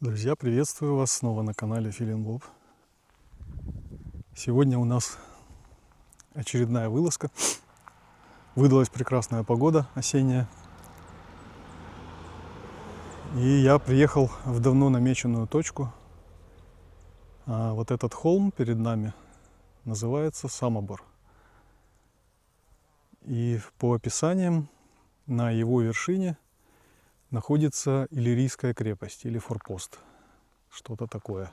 Друзья, приветствую вас снова на канале Feeling Bob. Сегодня у нас очередная вылазка. Выдалась прекрасная погода осенняя. И я приехал в давно намеченную точку. Вот этот холм перед нами называется Самобор. И по описаниям на его вершине находится Иллирийская крепость или форпост. Что-то такое.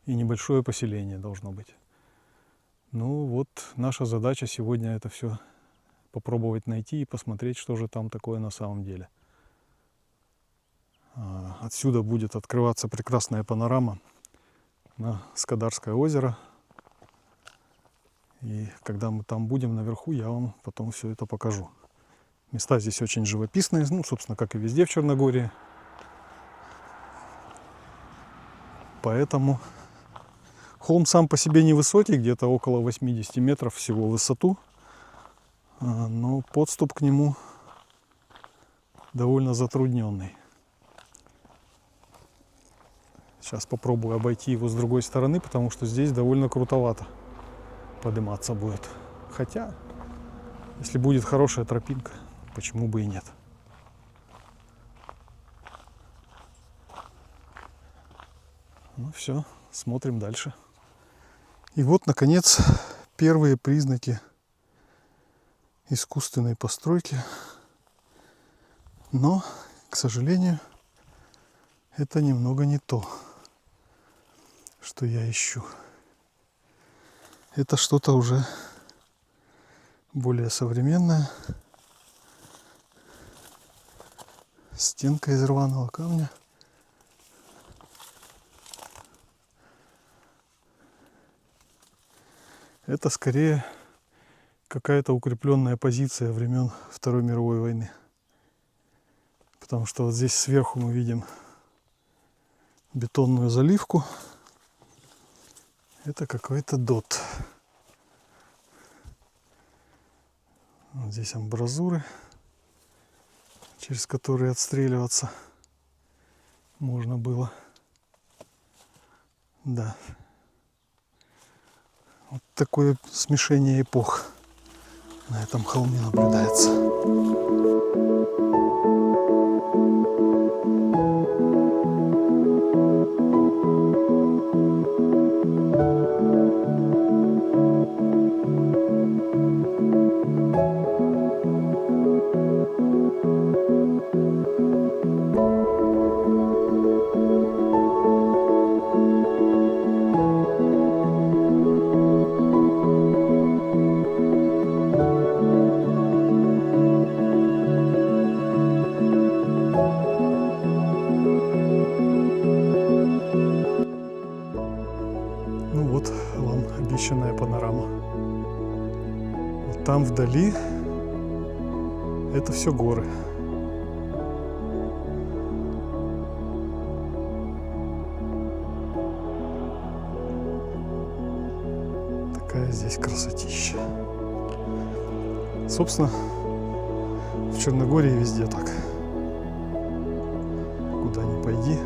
И небольшое поселение должно быть. Ну вот, наша задача сегодня это все попробовать найти и посмотреть, что же там такое на самом деле. Отсюда будет открываться прекрасная панорама на Скадарское озеро. И когда мы там будем наверху, я вам потом все это покажу. Места здесь очень живописные, ну, собственно, как и везде в Черногории. Поэтому холм сам по себе невысокий, где-то около 80 метров всего в высоту. Но подступ к нему довольно затрудненный. Сейчас попробую обойти его с другой стороны, потому что здесь довольно крутовато подниматься будет. Хотя, если будет хорошая тропинка, почему бы и нет. Ну все, смотрим дальше. И вот, наконец, первые признаки искусственной постройки. Но, к сожалению, это немного не то, что я ищу. Это что-то уже более современное. Стенка из рваного камня. Это скорее какая-то укрепленная позиция времен Второй мировой войны. Потому что вот здесь сверху мы видим бетонную заливку. Это какой-то дот. Вот здесь амбразуры, через которые отстреливаться можно было. Да. Вот такое смешение эпох на этом холме наблюдается. Ну вот вам обещанная панорама. Вот там вдали это все горы. Такая здесь красотища. Собственно, в Черногории везде так. Куда ни пойди,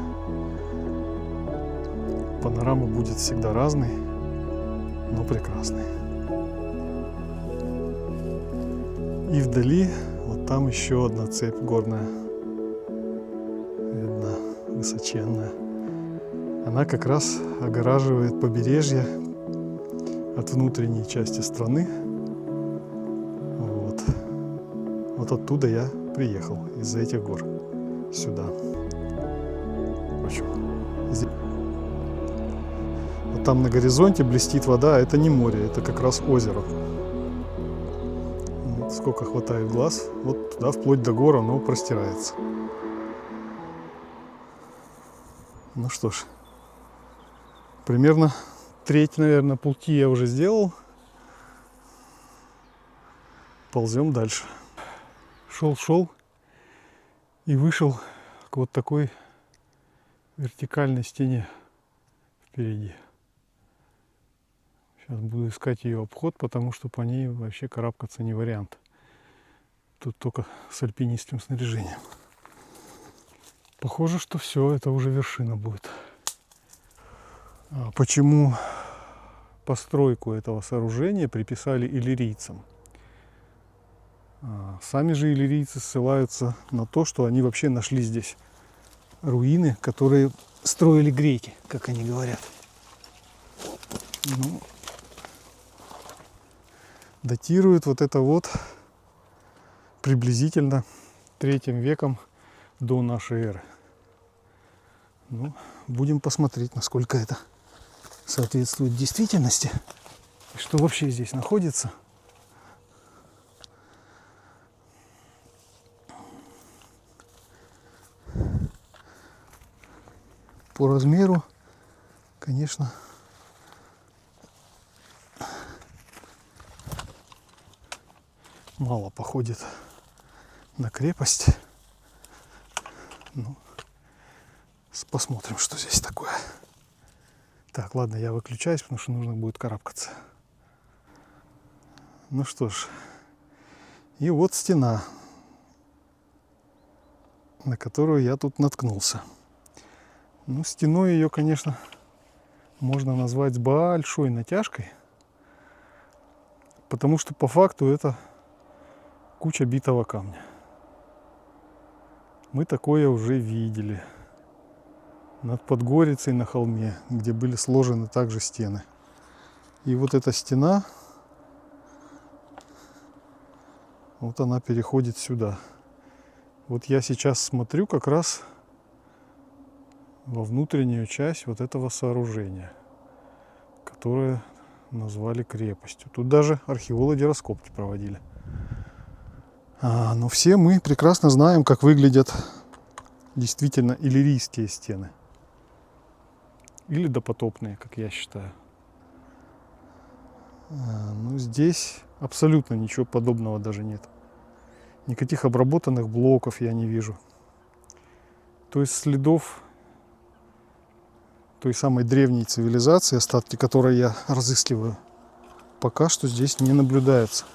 панорама будет всегда разной, но прекрасной. И вдали, вот там еще одна цепь горная, видно, высоченная. Она как раз огораживает побережье от внутренней части страны. Вот оттуда я приехал, из-за этих гор, сюда. В общем, здесь... Вот там на горизонте блестит вода, а это не море, это как раз озеро. Вот сколько хватает глаз, вот туда вплоть до гор оно простирается. Ну что ж, примерно треть, наверное, пути я уже сделал. Ползем дальше. Шел и вышел к вот такой вертикальной стене впереди. Сейчас буду искать ее обход, потому что по ней вообще карабкаться не вариант. Тут только с альпинистским снаряжением. Похоже, что все, это уже вершина будет. Почему постройку этого сооружения приписали иллирийцам? Сами же иллирийцы ссылаются на то, что они вообще нашли здесь руины, которые строили греки, как они говорят. Ну, датируют вот это вот приблизительно 3 веком до нашей эры. Ну, будем посмотреть, насколько это соответствует действительности и что вообще здесь находится. По размеру, конечно, мало походит на крепость. Ну, посмотрим, что здесь такое. Так, ладно, я выключаюсь, потому что нужно будет карабкаться. Ну что ж, и вот стена, на которую я тут наткнулся. Ну, стеной ее, конечно, можно назвать с большой натяжкой, потому что по факту это куча битого камня. Мы такое уже видели над Подгорицей на холме, где были сложены также стены. И вот эта стена, вот она переходит сюда. Вот я сейчас смотрю как раз во внутреннюю часть вот этого сооружения, которое назвали крепостью. Тут даже археологи раскопки проводили. Но все мы прекрасно знаем, как выглядят действительно иллирийские стены. Или допотопные, как я считаю. Но здесь абсолютно ничего подобного даже нет. Никаких обработанных блоков я не вижу. То есть следов той самой древней цивилизации, остатки которой я разыскиваю, пока что здесь не наблюдается.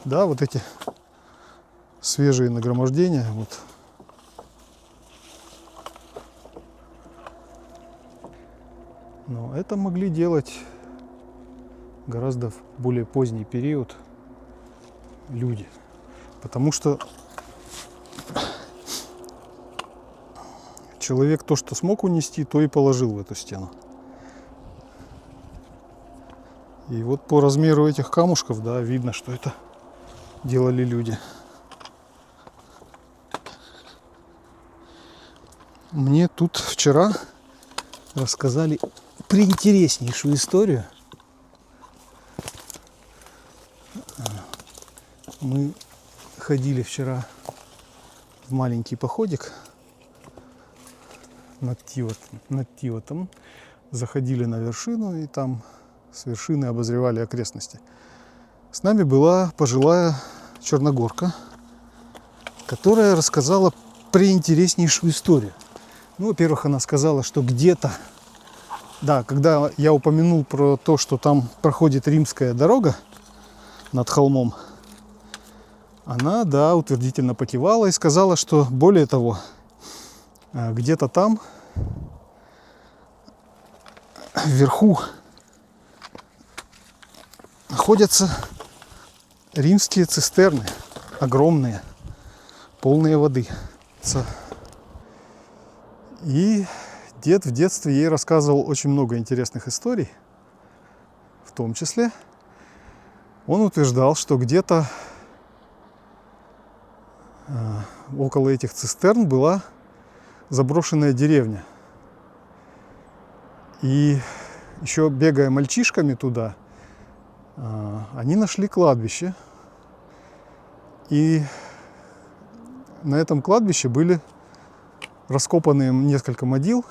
Да, вот эти свежие нагромождения, вот. Но это могли делать гораздо в более поздний период люди. Потому что человек то, что смог унести, то и положил в эту стену. И вот по размеру этих камушков, да, видно, что это делали люди. Мне тут вчера рассказали приинтереснейшую историю. Мы ходили вчера в маленький походик над Тивотом, заходили на вершину и там с вершины обозревали окрестности. С нами была пожилая черногорка, которая рассказала приинтереснейшую историю. Ну, во-первых, она сказала, что где-то, да, когда я упомянул про то, что там проходит римская дорога над холмом, она, да, утвердительно покивала и сказала, что более того, где-то там, вверху, находятся римские цистерны, огромные, полные воды. И дед в детстве ей рассказывал очень много интересных историй, в том числе он утверждал, что где-то около этих цистерн была заброшенная деревня. И еще бегая мальчишками туда, они нашли кладбище. И на этом кладбище были раскопаны несколько могил.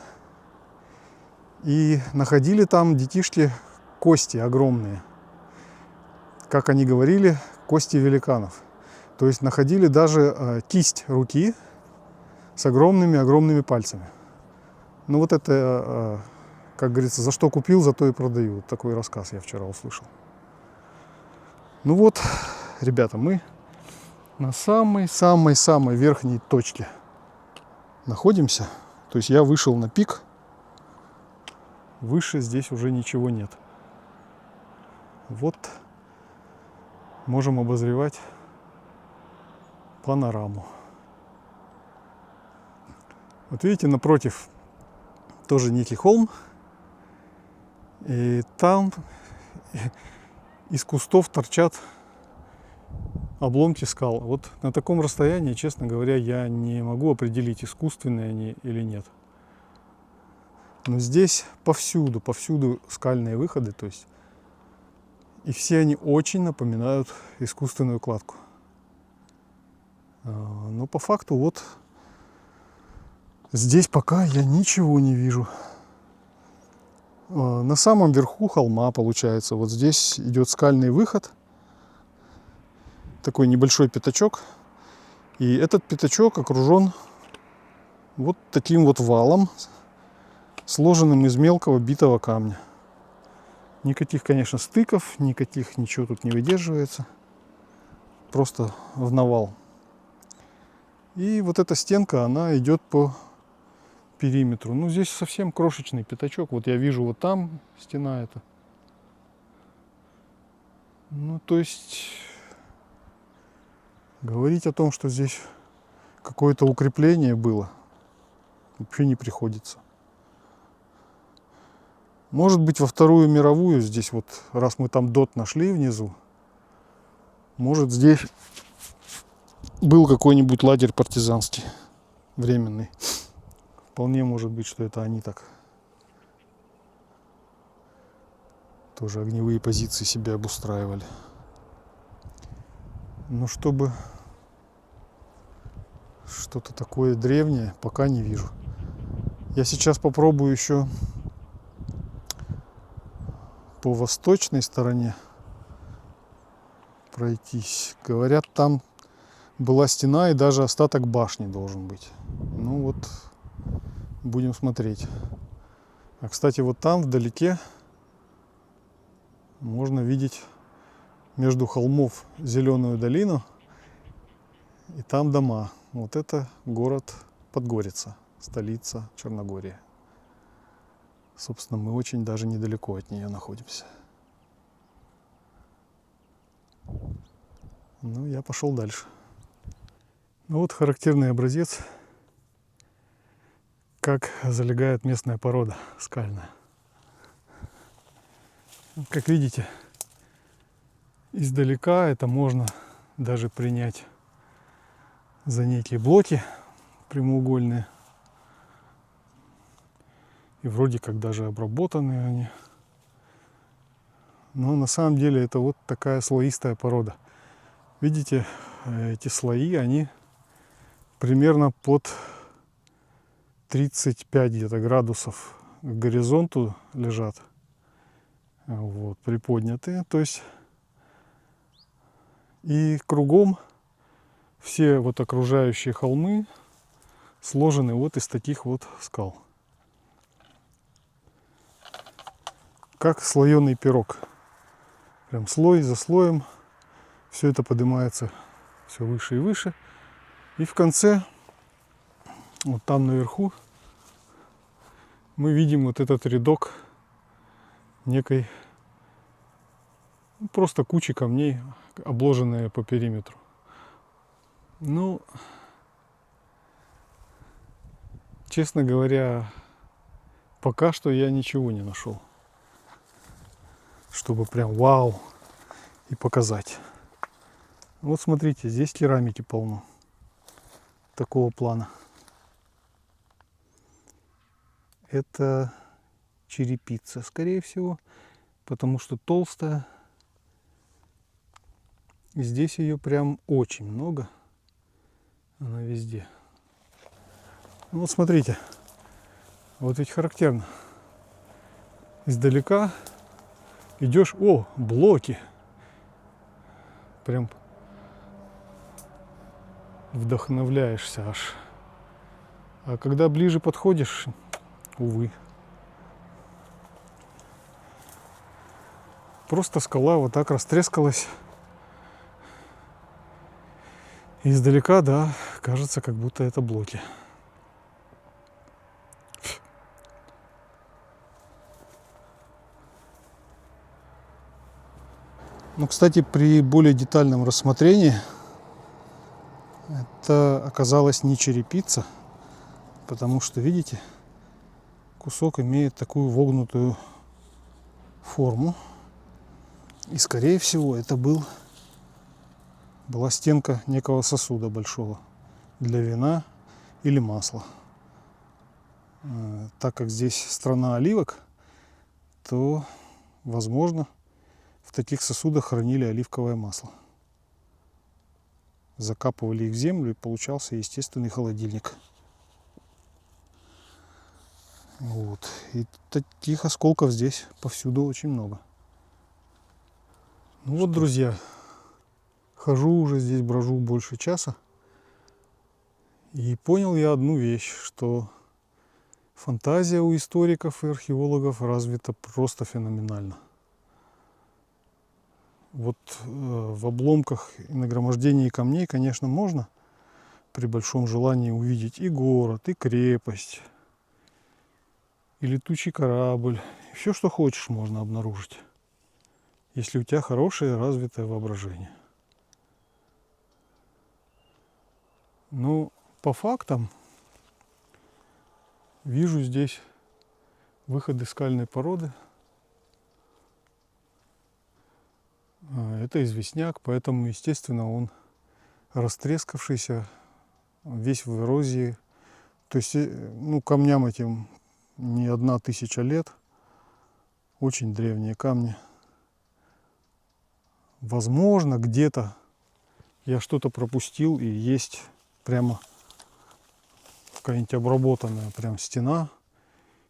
И находили там детишки кости огромные. Как они говорили, кости великанов. То есть находили даже кисть руки с огромными пальцами. Ну вот это, как говорится, за что купил, за то и продаю. Вот такой рассказ я вчера услышал. Ну вот, ребята, мы на самой-самой-самой верхней точке находимся. То есть я вышел на пик. Выше здесь уже ничего нет. Вот можем обозревать панораму. Вот видите, напротив тоже некий холм. И там из кустов торчат обломки скал. Вот на таком расстоянии, честно говоря, я не могу определить, искусственные они или нет. Но здесь повсюду скальные выходы, то есть, и все они очень напоминают искусственную кладку. Но по факту вот здесь пока я ничего не вижу. На самом верху холма, получается, вот здесь идет скальный выход, такой небольшой пятачок, и этот пятачок окружен вот таким вот валом, сложенным из мелкого битого камня. Никаких, конечно, стыков, ничего тут не выдерживается, просто в навал. И вот эта стенка, она идет по периметру. Ну, здесь совсем крошечный пятачок. Вот я вижу вот там стена эта. Ну, то есть говорить о том, что здесь какое-то укрепление было, вообще не приходится. Может быть, во Вторую мировую здесь вот, раз мы там ДОТ нашли внизу, может, здесь был какой-нибудь лагерь партизанский, временный. Вполне может быть, что это они так тоже огневые позиции себе обустраивали. Но чтобы что-то такое древнее, пока не вижу. Я сейчас попробую еще по восточной стороне пройтись. Говорят, там была стена и даже остаток башни должен быть. Ну вот, будем смотреть. А, кстати, вот там вдалеке можно видеть между холмов зеленую долину, и там дома. Вот это город Подгорица, столица Черногории. Собственно, мы очень даже недалеко от нее находимся. Ну, я пошел дальше. Ну вот характерный образец, как залегает местная порода скальная. Как видите, издалека это можно даже принять за некие блоки прямоугольные. И вроде как даже обработанные они. Но на самом деле это вот такая слоистая порода. Видите, эти слои, они примерно под 35 где-то градусов к горизонту лежат. Вот, приподнятые. То есть и кругом все вот окружающие холмы сложены вот из таких вот скал. Как слоеный пирог. Прям слой за слоем. Все это поднимается все выше и выше. И в конце, вот там наверху, мы видим вот этот рядок некой, просто кучи камней, обложенные по периметру. Ну, честно говоря, пока что я ничего не нашел, чтобы прям вау и показать. Вот смотрите, здесь керамики полно такого плана. Это черепица, скорее всего, потому что толстая. И здесь ее прям очень много. Она везде. Ну вот смотрите, вот ведь характерно. Издалека идешь, о, блоки. Прям вдохновляешься аж. А когда ближе подходишь, увы. Просто скала вот так растрескалась. И издалека, да, кажется, как будто это блоки. Ну, кстати, при более детальном рассмотрении это оказалось не черепица, потому что, видите, кусок имеет такую вогнутую форму. И, скорее всего, это была стенка некого сосуда большого для вина или масла. Так как здесь страна оливок, то, возможно, в таких сосудах хранили оливковое масло. Закапывали их в землю, и получался естественный холодильник. Вот. И таких осколков здесь повсюду очень много. Ну вот, друзья, хожу уже здесь, брожу больше часа. И понял я одну вещь, что фантазия у историков и археологов развита просто феноменально. Вот в обломках и нагромождении камней, конечно, можно при большом желании увидеть и город, и крепость, и летучий корабль. И все, что хочешь, можно обнаружить, если у тебя хорошее развитое воображение. Но по фактам вижу здесь выходы скальной породы. Это известняк, поэтому, естественно, он растрескавшийся, весь в эрозии. То есть, ну, камням этим не 1000 лет. Очень древние камни. Возможно, где-то я что-то пропустил, и есть прямо какая-нибудь обработанная прям стена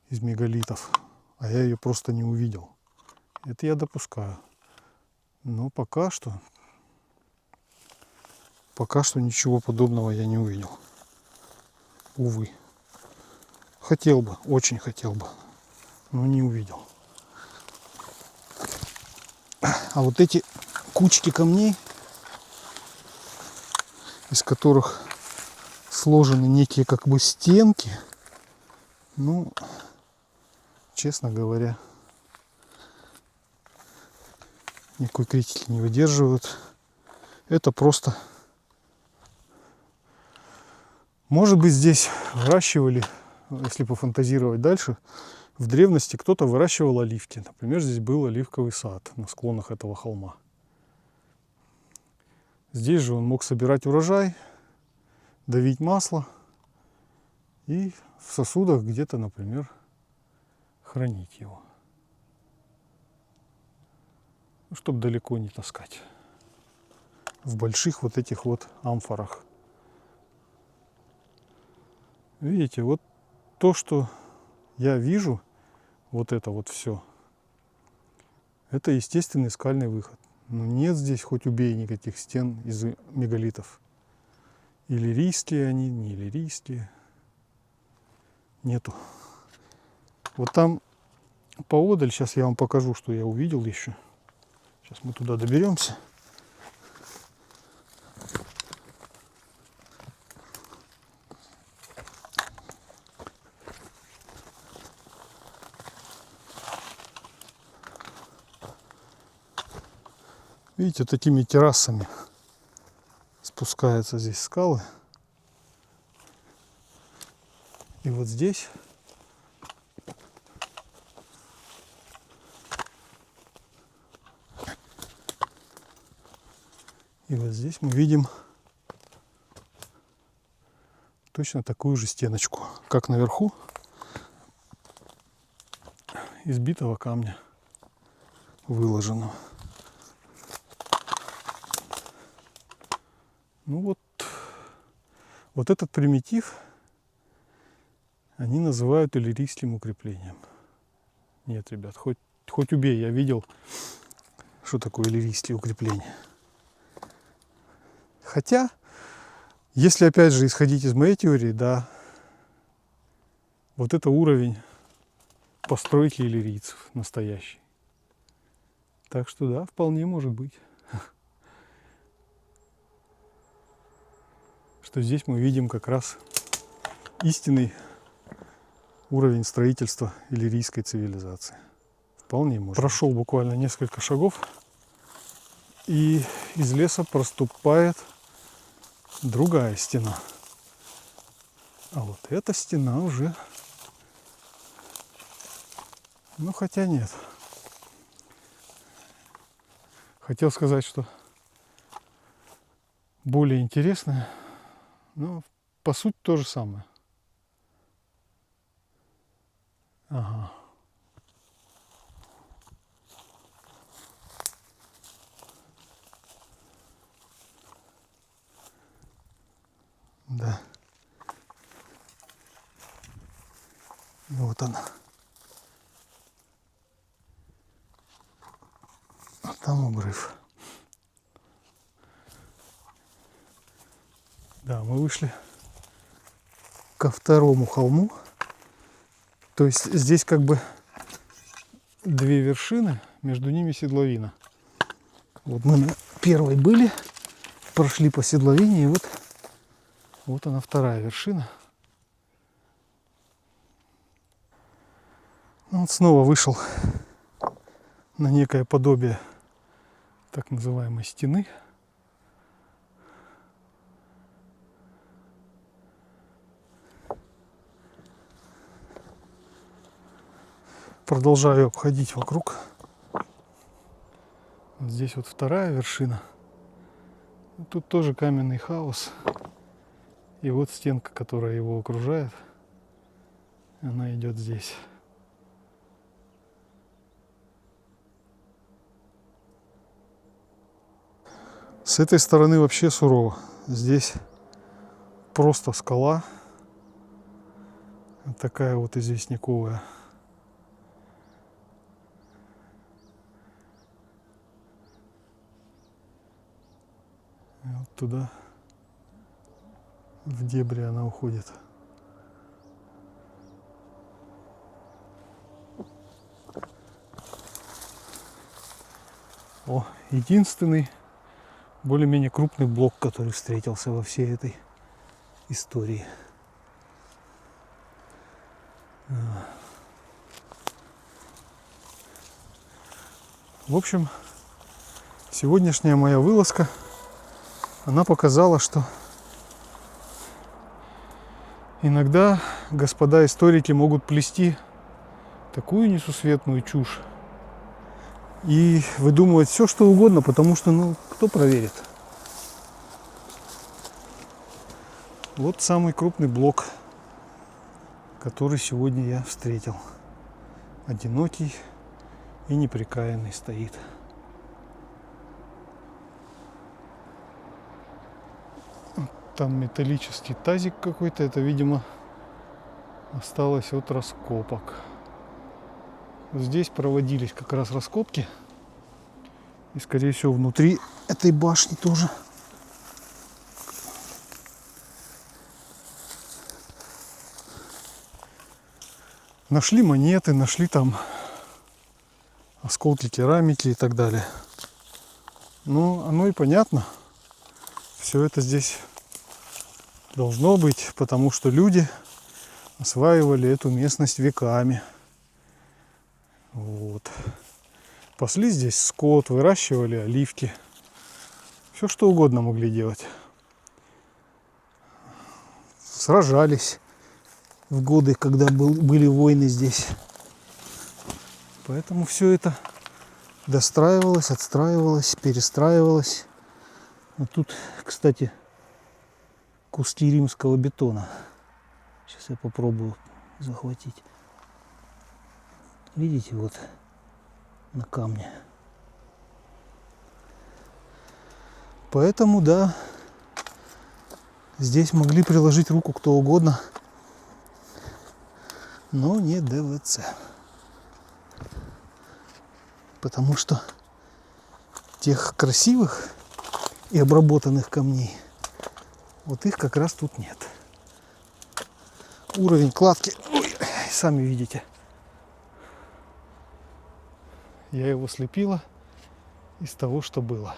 из мегалитов, а я ее просто не увидел. Это я допускаю. Но пока что ничего подобного я не увидел. Увы. Хотел бы, очень хотел бы, но не увидел. А вот эти кучки камней, из которых сложены некие как бы стенки, ну, честно говоря, никакой критики не выдерживают. Это просто... Может быть, здесь выращивали, если пофантазировать дальше, в древности кто-то выращивал оливки. Например, здесь был оливковый сад на склонах этого холма. Здесь же он мог собирать урожай, давить масло и в сосудах где-то, например, хранить его, чтобы далеко не таскать. В больших вот этих вот амфорах. Видите, вот то, что я вижу, вот это вот все, это естественный скальный выход. Но нет здесь, хоть убей, никаких стен из мегалитов. Иллирийские они, не иллирийские. Нету. Вот там поодаль, сейчас я вам покажу, что я увидел еще. Сейчас мы туда доберемся. Видите, такими террасами спускаются здесь скалы. И вот здесь мы видим точно такую же стеночку, как наверху, из битого камня выложенного. Ну вот этот примитив они называют иллирийским укреплением. Нет, ребят, хоть убей, я видел, что такое иллирийские укрепления. Хотя, если опять же исходить из моей теории, да, вот это уровень постройки иллирийцев настоящий. Так что да, вполне может быть. Что здесь мы видим как раз истинный уровень строительства иллирийской цивилизации. Вполне может. Прошел буквально несколько шагов И из леса проступает другая стена. А вот эта стена уже... Ну, хотя нет. Хотел сказать, что более интересное, но по сути то же самое. Ага. Да. Вот она. А там обрыв. Да, мы вышли ко второму холму. То есть здесь как бы две вершины, между ними седловина. Вот мы на первой были, прошли по седловине, и вот она вторая вершина. Ну, вот снова вышел на некое подобие так называемой стены. Продолжаю обходить вокруг. Вот здесь вот вторая вершина. Тут тоже каменный хаос. И вот стенка, которая его окружает, она идет здесь. С этой стороны вообще сурово. Здесь просто скала. Такая вот известняковая. И вот туда, в дебри она уходит. О, единственный более-менее крупный блок, который встретился во всей этой истории. В общем, сегодняшняя моя вылазка, она показала, что иногда господа историки могут плести такую несусветную чушь и выдумывать все, что угодно, потому что, ну, кто проверит? Вот самый крупный блок, который сегодня я встретил. Одинокий и неприкаянный стоит. Там металлический тазик какой-то, это, видимо, осталось от раскопок. Здесь проводились как раз раскопки. И, скорее всего, внутри этой башни тоже. Нашли монеты, нашли там осколки керамики и так далее. Ну, оно и понятно. Все это здесь должно быть, потому что люди осваивали эту местность веками. Вот. Пасли здесь скот, выращивали оливки. Все что угодно могли делать. Сражались в годы, когда были войны здесь. Поэтому все это достраивалось, отстраивалось, перестраивалось. Вот тут, кстати, куски римского бетона. Сейчас я попробую захватить. Видите, вот на камне. Поэтому, да, здесь могли приложить руку кто угодно, но не ДВЦ. Потому что тех красивых и обработанных камней, вот их как раз тут нет. Уровень кладки, ой, сами видите. Я его слепила из того, что было.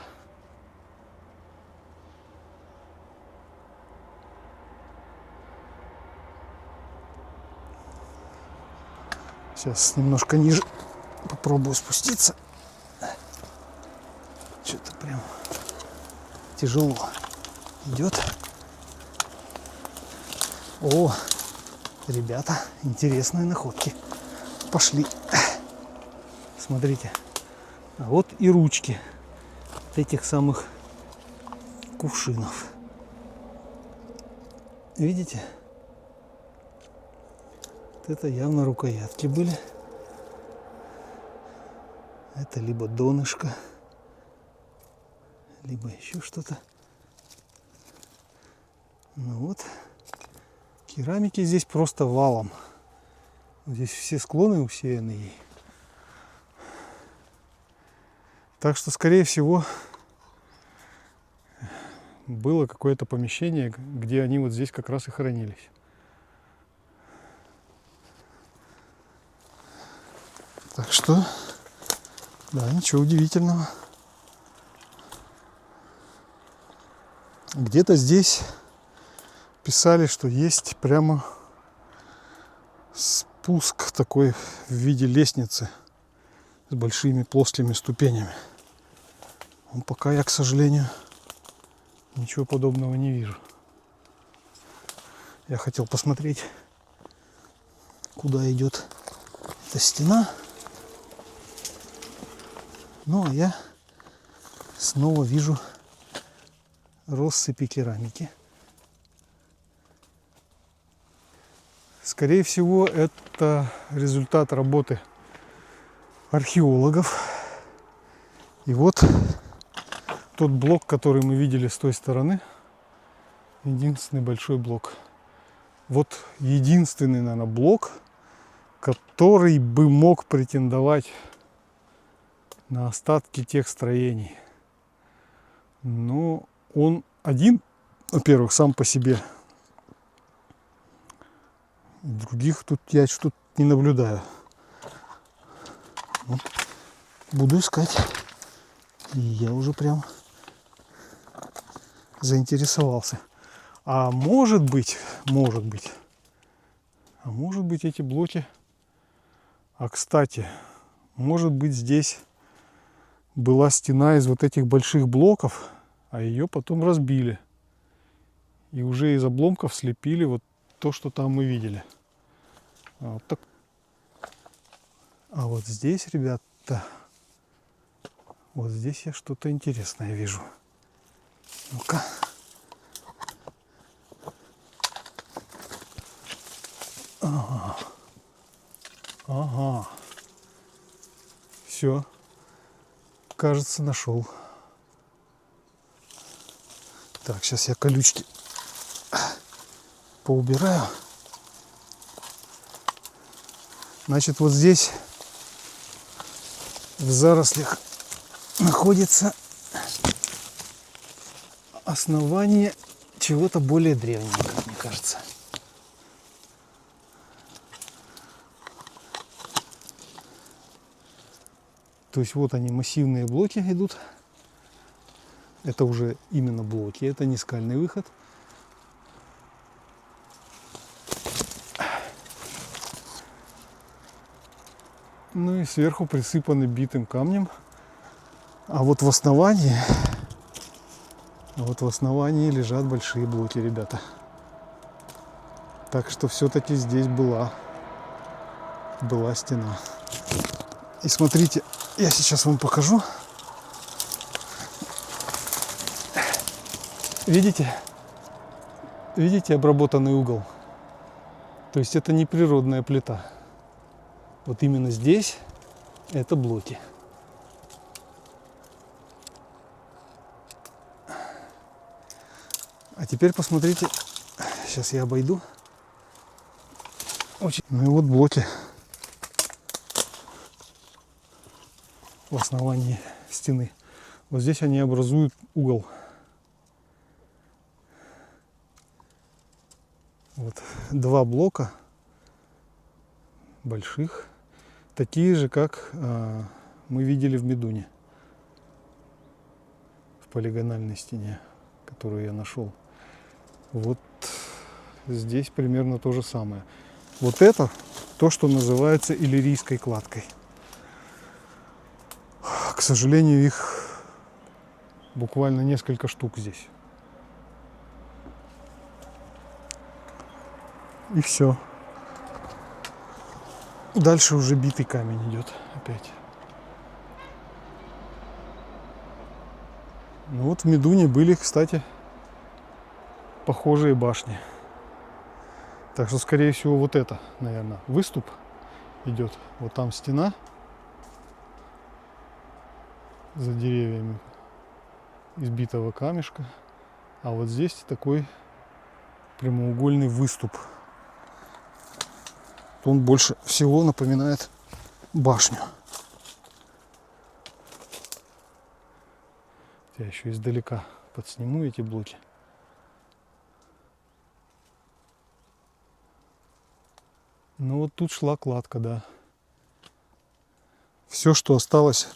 Сейчас немножко ниже попробую спуститься. что-то прям тяжело идет. О, ребята, интересные находки. Пошли. Смотрите. А вот и ручки этих самых кувшинов. Видите? Вот это явно рукоятки были. Это либо донышко, либо еще что-то. Ну вот. Керамики здесь просто валом. Здесь все склоны усеяны ей. Так что, скорее всего, было какое-то помещение, где они вот здесь как раз и хранились. Так что, да, ничего удивительного. Где-то здесь писали, что есть прямо спуск такой в виде лестницы с большими плоскими ступенями. Но пока я, к сожалению, ничего подобного не вижу. Я хотел посмотреть, куда идет эта стена. Ну, а я снова вижу россыпи керамики. Скорее всего, это результат работы археологов. И вот тот блок, который мы видели с той стороны, единственный большой блок. Вот единственный, наверное, блок, который бы мог претендовать на остатки тех строений. Но он один, во-первых, сам по себе. Других тут я что-то не наблюдаю. Вот. Буду искать. И я уже прям заинтересовался. А может быть эти блоки... А кстати, может быть здесь была стена из вот этих больших блоков, а ее потом разбили. И уже из обломков слепили вот то, что там мы видели. Вот так. А вот здесь, ребята, вот здесь я что-то интересное вижу. Ну-ка. Ага. Ага. Все. Кажется, нашел. Так, сейчас я колючки поубираю. Значит, вот здесь в зарослях находится основание чего-то более древнего, как мне кажется. То есть вот они, массивные блоки идут. Это уже именно блоки, это не скальный выход. Ну и сверху присыпаны битым камнем. А вот в основании лежат большие блоки, ребята. Так что все-таки здесь была стена. И смотрите, я сейчас вам покажу. Видите? Видите обработанный угол? То есть это не природная плита. Вот именно здесь это блоки. А теперь посмотрите. Сейчас я обойду. Ну и вот блоки в основании стены. Вот здесь они образуют угол. Вот два блока больших, такие же, как мы видели в Медуне, в полигональной стене, которую я нашел. Вот здесь примерно то же самое. Вот это то, что называется иллирийской кладкой. К сожалению, их Буквально несколько штук здесь. И все. Дальше уже битый камень идет опять. Ну вот в Медуне были, кстати, похожие башни. Так что, скорее всего, вот это, наверное, выступ идет. Вот там стена за деревьями из битого камешка. А вот здесь такой прямоугольный выступ. Он больше всего напоминает башню. Я еще издалека подсниму эти блоки. Ну вот тут шла кладка, да. Все, что осталось,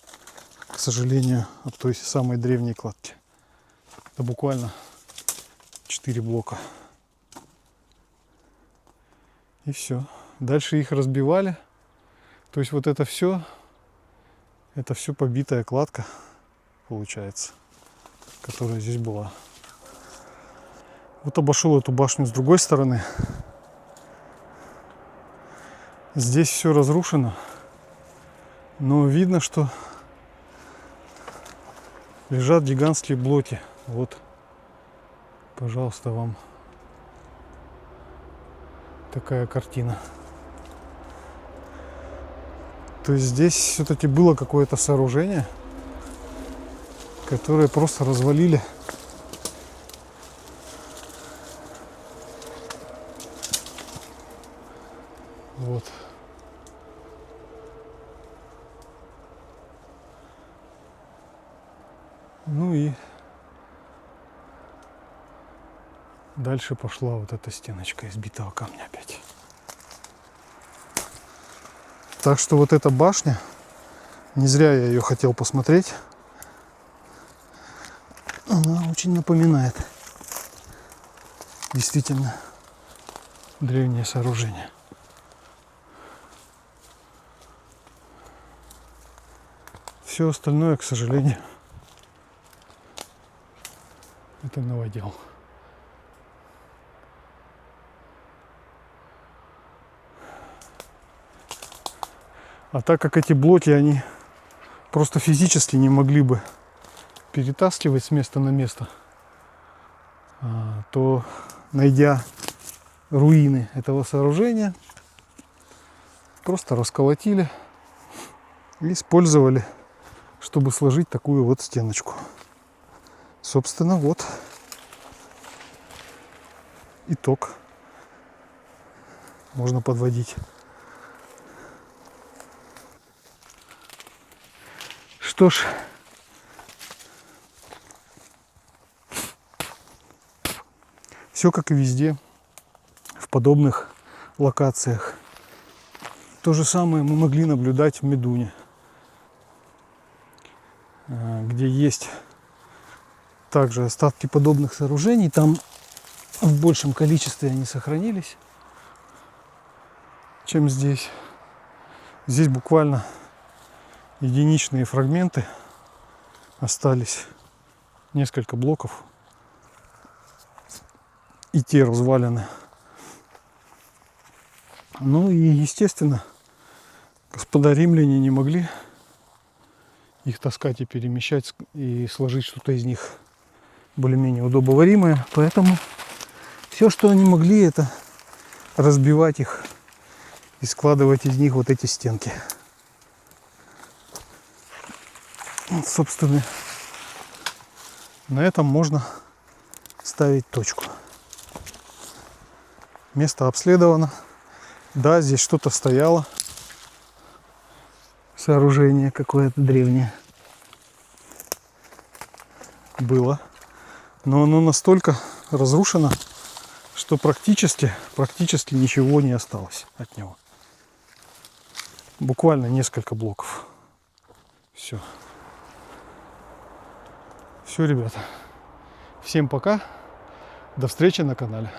к сожалению, от той самой древней кладки. Это буквально 4 блока. И все. Дальше их разбивали. То есть вот это все побитая кладка, получается, которая здесь была. Вот обошел эту башню с другой стороны. Здесь все разрушено, но видно, что лежат гигантские блоки. Вот, пожалуйста, вам такая картина. То есть здесь все-таки было какое-то сооружение, которое просто развалили. Вот. Ну и дальше пошла вот эта стеночка из битого камня опять. Так что вот эта башня, не зря я ее хотел посмотреть. Она очень напоминает действительно древнее сооружение. Все остальное, к сожалению, это новодел. А так как эти блоки, они просто физически не могли бы перетаскивать с места на место, то, найдя руины этого сооружения, просто расколотили и использовали, чтобы сложить такую вот стеночку. Собственно, вот итог можно подводить. Что ж, все как и везде, в подобных локациях. То же самое мы могли наблюдать в Медуне, где есть также остатки подобных сооружений. Там в большем количестве они сохранились, чем здесь. Здесь буквально единичные фрагменты остались, несколько блоков, и те развалины. Ну и естественно, господа римляне не могли их таскать и перемещать и сложить что-то из них более-менее удобоваримое, поэтому все, что они могли, это разбивать их и складывать из них вот эти стенки. Вот, собственно, на этом можно ставить точку. Место обследовано. Да, здесь что-то стояло. Сооружение какое-то древнее было. Но оно настолько разрушено, что практически ничего не осталось от него. Буквально несколько блоков. Все. Все, ребята. Всем пока. До встречи на канале.